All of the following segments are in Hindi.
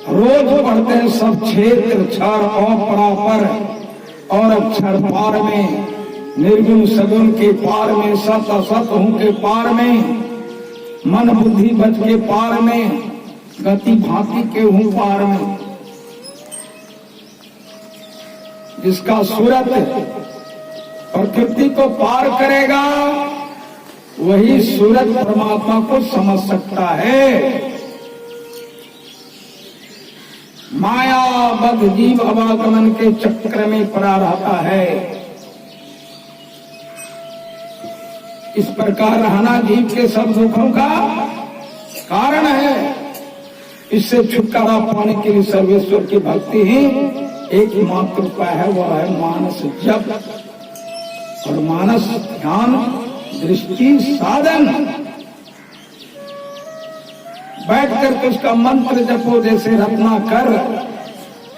रोज पढ़ते हैं सब क्षेत्र क्षर और परापर और अक्षर पार में, निर्गुण सगुण के पार में, सत असत हूं के पार में, मन बुद्धि बच के पार में, गति भांति के हूं पार में। जिसका सूरत प्रकृति को पार करेगा वही सूरत परमात्मा को समझ सकता है। मायाबद्ध जीव अवागमन के चक्र में पड़ा रहता है। इस प्रकार रहना जीव के सब दुखों का कारण है। इससे छुटकारा पाने के लिए सर्वेश्वर की भक्ति ही एकमात्र उपाय है, वह है मानस जप और मानस ध्यान दृष्टि साधन। बैठ करके उसका मंत्र जपो जैसे रत्नाकर,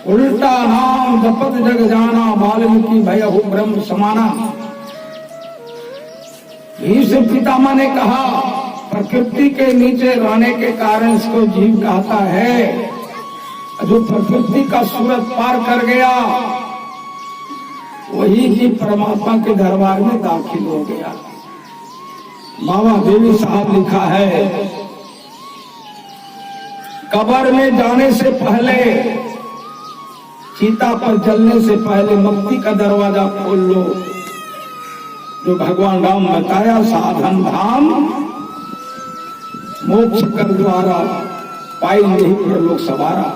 उल्टा नाम जपत जग जाना, वाल्मीकि भयहु ब्रह्म समाना। भीष्म पितामह ने कहा प्रकृति के नीचे रहने के कारण इसको जीव कहता है। जो प्रकृति का सूरत पार कर गया वही जीव परमात्मा के दरबार में दाखिल हो गया। बाबा देवी साहब लिखा है, कब्र में जाने से पहले, चिता पर जलने से पहले मुक्ति का दरवाजा खोल लो। जो भगवान राम बताया साधन धाम मोक्ष कर द्वारा, पाई नहीं परलोक सवारा।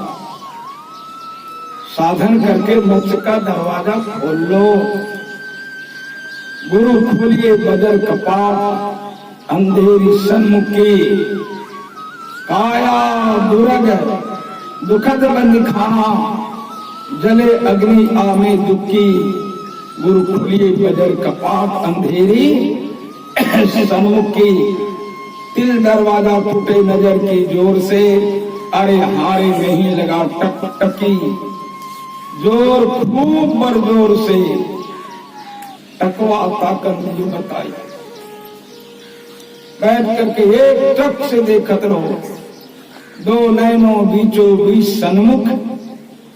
साधन करके मोक्ष का दरवाजा खोल लो। गुरु खोलिए बदर कपाट, अंधेरी सन्मुखी, काया दुर्ग दुखद बंदिखाना, जले अग्नि आमे दुखी। गुरु खोलिए बदर कपाट, अंधेरी सन्मुखी। तिल दरवाजा टूटे नजर की जोर से, अरे हारे नहीं लगा टक टकी। जोर खूब बरजोर से, टकवा ताकत नहीं बताई। बैठ करके एक टक से देखत रहो, दो नैनों बीचों बीच सन्मुख,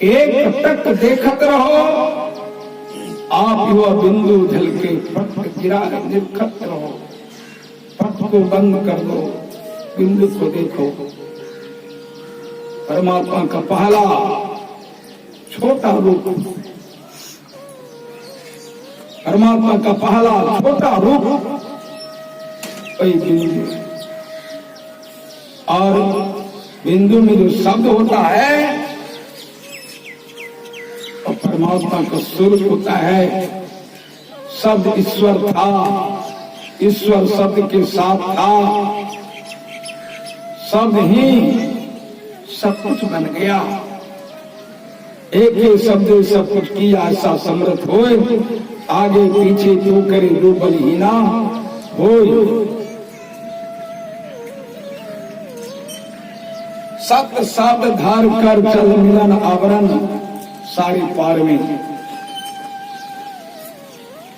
एक टक देखत रहो। आप युवा बिंदु झलके पट गिरा देखत रहो। पट को बंद कर दो, बिंदु को देखो। परमात्मा का पहला छोटा रूप, परमात्मा का पहला छोटा रूप वही बिंदु। और बिंदु में जो शब्द होता है और परमात्मा का स्वरूप होता है। शब्द ईश्वर था, ईश्वर शब्द के साथ था, शब्द ही सब कुछ बन गया। एक ही शब्द सब कुछ किया, ऐसा समर्थ होए। आगे पीछे तो करे दो बलहीना होए। सत्य शब्द धार कर चल मिलन आवरण सारी पार में।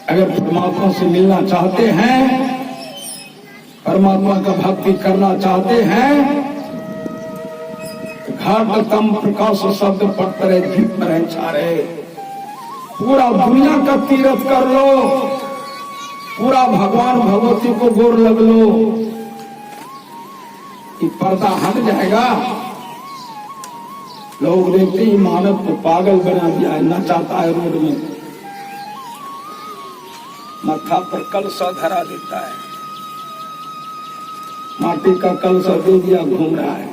अगर परमात्मा से मिलना चाहते हैं, परमात्मा का भक्ति करना चाहते हैं, घाटतम प्रकाश शब्द पढ़ते रहे, धीप रहे, छारे। पूरा दुनिया का तीर्थ कर लो, पूरा भगवान भगवती को गोर लग लो, कि पर्दा हट जाएगा। लोग देखते ही मानव को पागल बना दिया है, न चाहता है रोड में, माथा पर कलसा धरा देता है, माटी का कलसा दे दिया, घूम रहा है।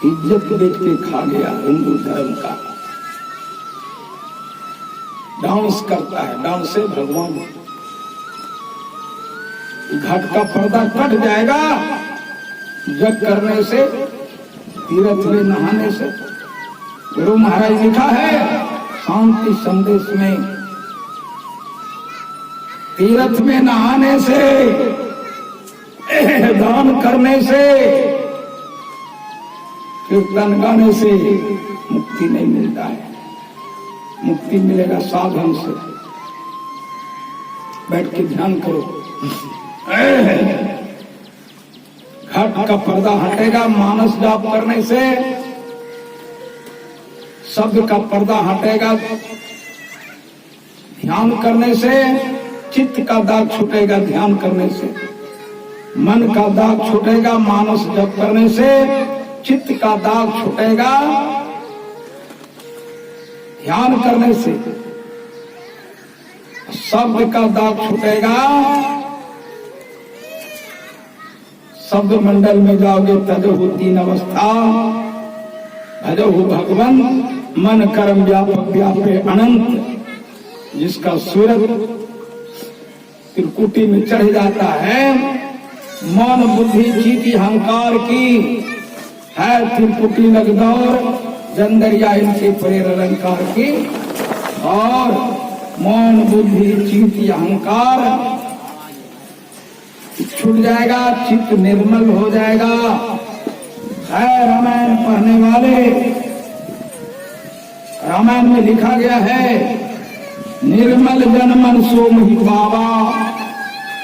इज्जत बेच के खा गया हिंदू धर्म का। डांस करता है, डांस से भगवान। घट का पर्दा कट जाएगा जग करने से, तीर्थ में नहाने से। गुरु महाराज लिखा है शांति संदेश में, तीर्थ में नहाने से, दान करने से, कीर्तन गाने से मुक्ति नहीं मिलता है। मुक्ति मिलेगा साधन से। बैठ के ध्यान करो, घट का पर्दा हटेगा मानस जाप करने से, शब्द का पर्दा हटेगा ध्यान करने से, चित्त का दाग छूटेगा ध्यान करने से, मन का दाग छूटेगा मानस जप करने से, चित्त का दाग छूटेगा ध्यान करने से, शब्द का दाग छूटेगा शब्द मंडल में जाओगे तजहु तीन अवस्था, भजहु भगवन मन कर्म व्यापक व्यापे अनंत। जिसका सूरज त्रिकुटी में चढ़ जाता है, मन बुद्धि चित्त अहंकार की है त्रिकुटी लगदौर, जंदरिया इनके परेर अलंकार की, और मन बुद्धि चित्त अहंकार छूट जाएगा, चित्त निर्मल हो जाएगा। है रामायण पढ़ने वाले, रामायण में लिखा गया है निर्मल जन मन सो मोहि बाबा,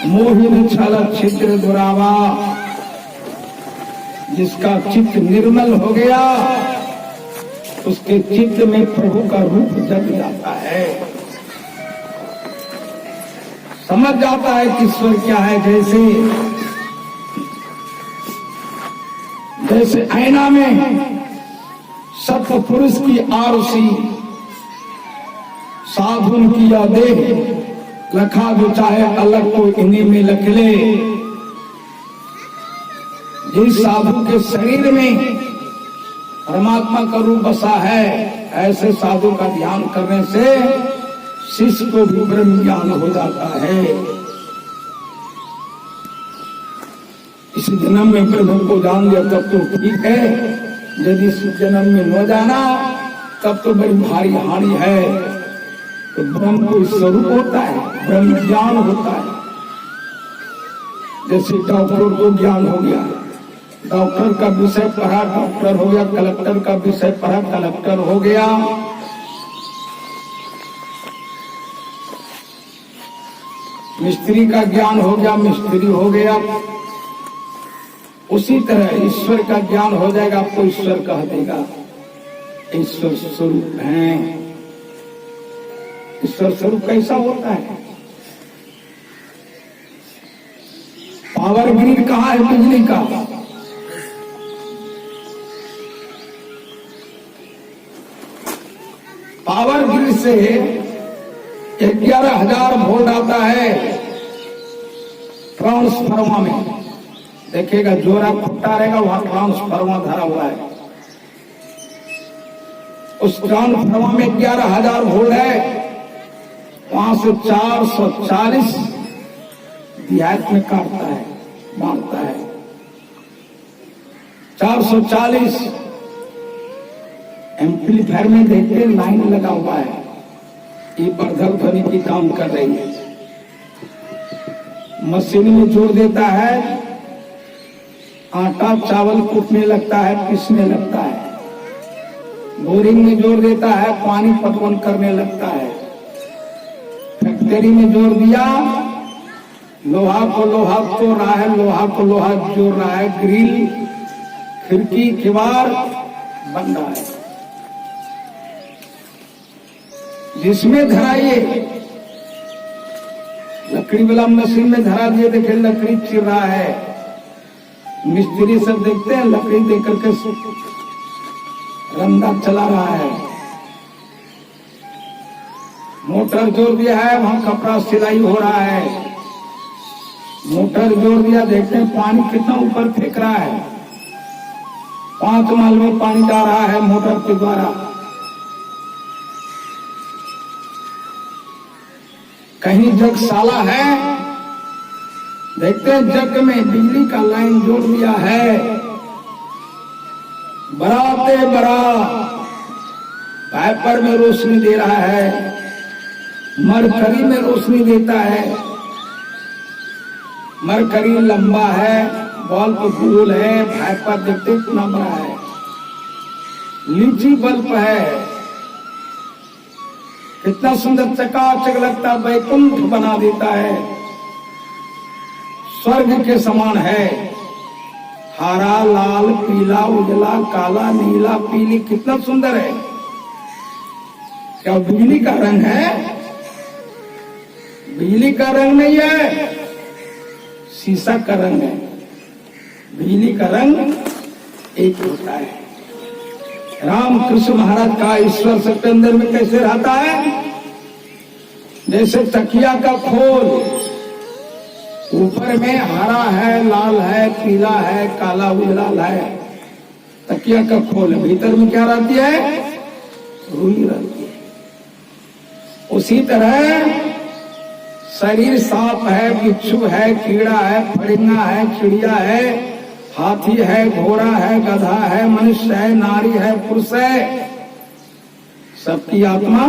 मोहिन छल छिद्र दुरावा। जिसका चित्त निर्मल हो गया उसके चित्त में प्रभु का रूप जग जाता है, समझ जाता है कि ईश्वर क्या है। जैसे आईना में सत्य पुरुष की आरुषि, साधुन की या देह लखा जो चाहे अलग को इन्हीं में लख ले। जिस साधु के शरीर में परमात्मा का रूप बसा है, ऐसे साधु का ध्यान करने से शिष्य को भी ब्रह्म ज्ञान हो जाता है। इस जन्म में प्रभु को जान लिया तब तो ठीक है, यदि इस जन्म में न जाना तब तो बड़ी भारी हानि है। तो ब्रह्म को स्वरूप होता है, ब्रह्म ज्ञान होता है। जैसे डॉक्टर को ज्ञान हो गया, डॉक्टर का विषय पढ़ा डॉक्टर हो गया, कलेक्टर का विषय पढ़ा कलेक्टर हो गया। मिस्त्री का ज्ञान हो गया, मिस्त्री हो गया। उसी तरह ईश्वर का ज्ञान हो जाएगा, आपको ईश्वर कह देगा। ईश्वर स्वरूप है। ईश्वर स्वरूप कैसा होता है? पावर ग्रिड कहाँ है बिजली का? पावर ग्रिड से 11,000 वोल्ट आता है ट्रांसफार्मर में। देखिएगा जोरा फुट्टा रहेगा, वहां ट्रांसफार्मर धरा हुआ है। उस ट्रांसफार्मर में 11,000 वोल्ट है, वहां से 440 देहात में काटता है, मारता है। 440 एम्पलीफायर में देखते लाइन लगा हुआ है, ये वर्धक ध्वनि की काम कर रही है। मशीन में जोड़ देता है, आटा चावल कूटने लगता है, पीसने लगता है। बोरिंग में जोड़ देता है, पानी पटवन करने लगता है। फैक्ट्री में जोड़ दिया, लोहा को लोहा तोड़ रहा है, लोहा को लोहा जोड़ रहा है। ग्रिल, खिड़की, किवाड़ बन रहा है। जिसमें धराइए, लकड़ी वाला मशीन में धरा दिए, देखे लकड़ी चिर रहा है। मिस्त्री सब देखते हैं, लकड़ी देख करके रंदा चला रहा है। मोटर जोड़ दिया है, वहां कपड़ा सिलाई हो रहा है। मोटर जोड़ दिया, देखते हैं पानी कितना ऊपर फेंक रहा है। 5 माल में पानी जा रहा है मोटर के द्वारा। कहीं जगशाला है, देखते हैं जग में बिजली का लाइन जोड़ दिया है। बराते बरा वाइपर में रोशनी दे रहा है, मरकरी में रोशनी देता है। मरकरी लंबा है, बल्ब गोल है, वाइपर देखते कितना बड़ा है। लीची बल्ब है, कितना सुंदर चकाचक लगता, वैकुंठ बना देता है, स्वर्ग के समान है। हरा, लाल, पीला, उजला, काला, नीला, पीली, कितना सुंदर है। क्या बिजली का रंग है? बिजली का रंग नहीं है, शीशा का रंग है। बिजली का रंग एक होता है। रामकृष्ण महाराज का ईश्वर सबके अंदर में कैसे रहता है? जैसे तकिया का खोल, ऊपर में हरा है, लाल है, पीला है, काला उजला है, तकिया का खोल। भीतर में क्या रहती है? रुई रहती है। उसी तरह शरीर सांप है, बिच्छू है, कीड़ा है, फड़िंगा है, चिड़िया है, हाथी है, घोड़ा है, गधा है, मनुष्य है, नारी है, पुरुष है, सबकी आत्मा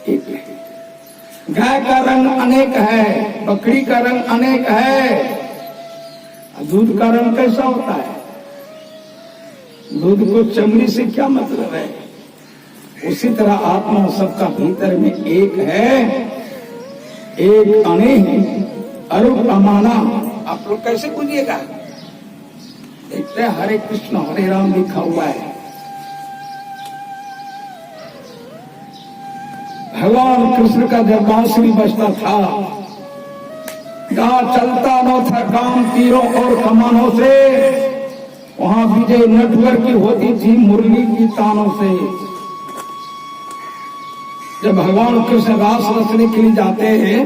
एक है। गाय का रंग अनेक है, बकरी का रंग अनेक है। दूध का रंग कैसा होता है? दूध को चमड़ी से क्या मतलब है? उसी तरह आत्मा सबका भीतर में एक है, एक अनेक अरूप अमाना। आप लोग कैसे पूछिएगा? देखते हैं हरे कृष्ण हरे राम लिखा हुआ है। भगवान कृष्ण का जब बांसुरी बजता था, जहां चलता न था काम तीरों और कमानों से, वहां विजय नटवर की होती थी मुरली की तानों से। जब भगवान कृष्ण रास रचने के लिए जाते हैं,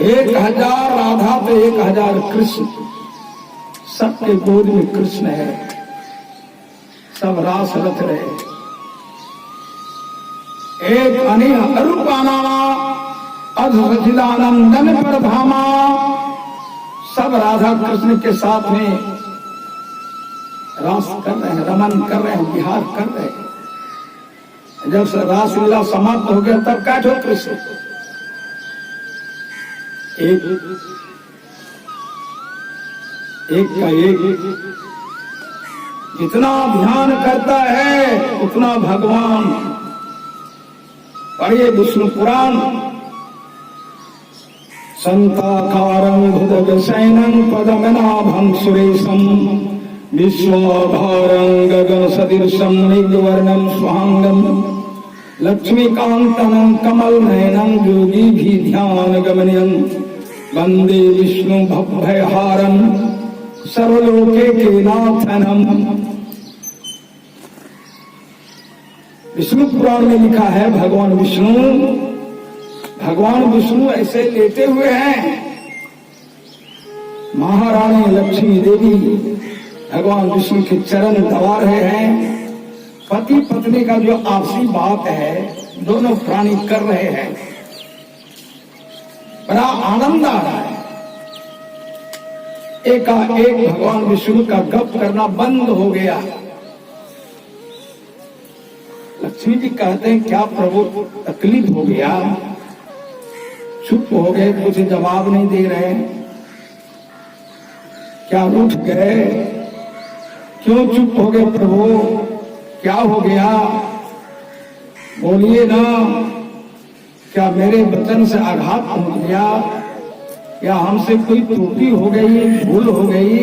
1000 राधा तो 1000 कृष्ण, सबके गोद में कृष्ण है, सब रास रच रहे। एक अनेक अरूपाना अधचिदानंदन पर धामा, सब राधा कृष्ण के साथ में रास कर रहे हैं, रमन कर रहे हैं, विहार कर रहे हैं। जब से रासलीला समाप्त हो गया तब क्या हो? कृष्ण एक का एक जितना ध्यान करता है उतना भगवान। पढ़िए विष्णु पुराण। संताकारं हृदयशयनं पद्मनाभं सुरेशं विश्वाधारं गगन सदृशं मेघवर्णं स्वांगं लक्ष्मीकांतं कमलनयनं योगी ध्यान गमनयं वंदे विष्णु भवभयहारं सर्वलोके के नाथनम। विष्णु पुराण में लिखा है भगवान विष्णु ऐसे लेटे हुए हैं। महारानी लक्ष्मी देवी भगवान विष्णु के चरण दबा रहे हैं। पति पत्नी का जो आपसी बात है दोनों प्राणी कर रहे हैं, बड़ा आनंद आ रहा है। एकाएक भगवान विष्णु का गप करना बंद हो गया। लक्ष्मी जी कहते हैं क्या प्रभु तकलीफ हो गया? चुप हो गए, कुछ जवाब नहीं दे रहे, क्या उठ गए? क्यों चुप हो गए प्रभु? क्या हो गया? बोलिए ना। क्या मेरे वचन से आघात पहुंच गया या हमसे कोई त्रुटि हो गई, भूल हो गई?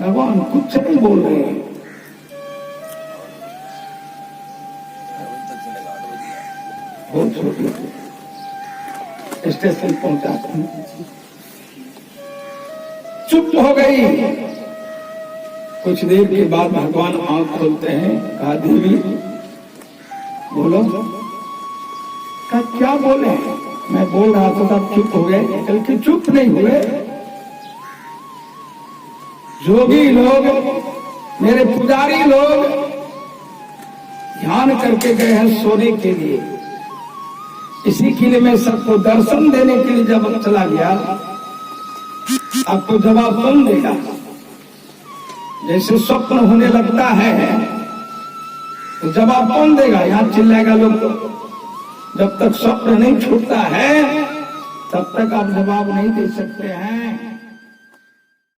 भगवान कुछ नहीं बोल रहे हैं। बहुत छोटी स्टेशन पहुंचाते हैं, चुप हो गई। कुछ देर के बाद भगवान आंख खोलते हैं, कहा देवी बोलो। कहा क्या बोले? मैं बोल रहा था तब चुप हो गए। बल्कि चुप नहीं हुए, जोगी लोग, मेरे पुजारी लोग ध्यान करके गए हैं सोने के लिए। इसी के लिए मैं सबको दर्शन देने के लिए जब चला गया, आपको जवाब कौन देगा? जैसे स्वप्न होने लगता है तो जवाब कौन देगा? यहाँ चिल्लाएगा लोग। जब तक स्वप्न नहीं छूटता है तब तक आप जवाब नहीं दे सकते हैं।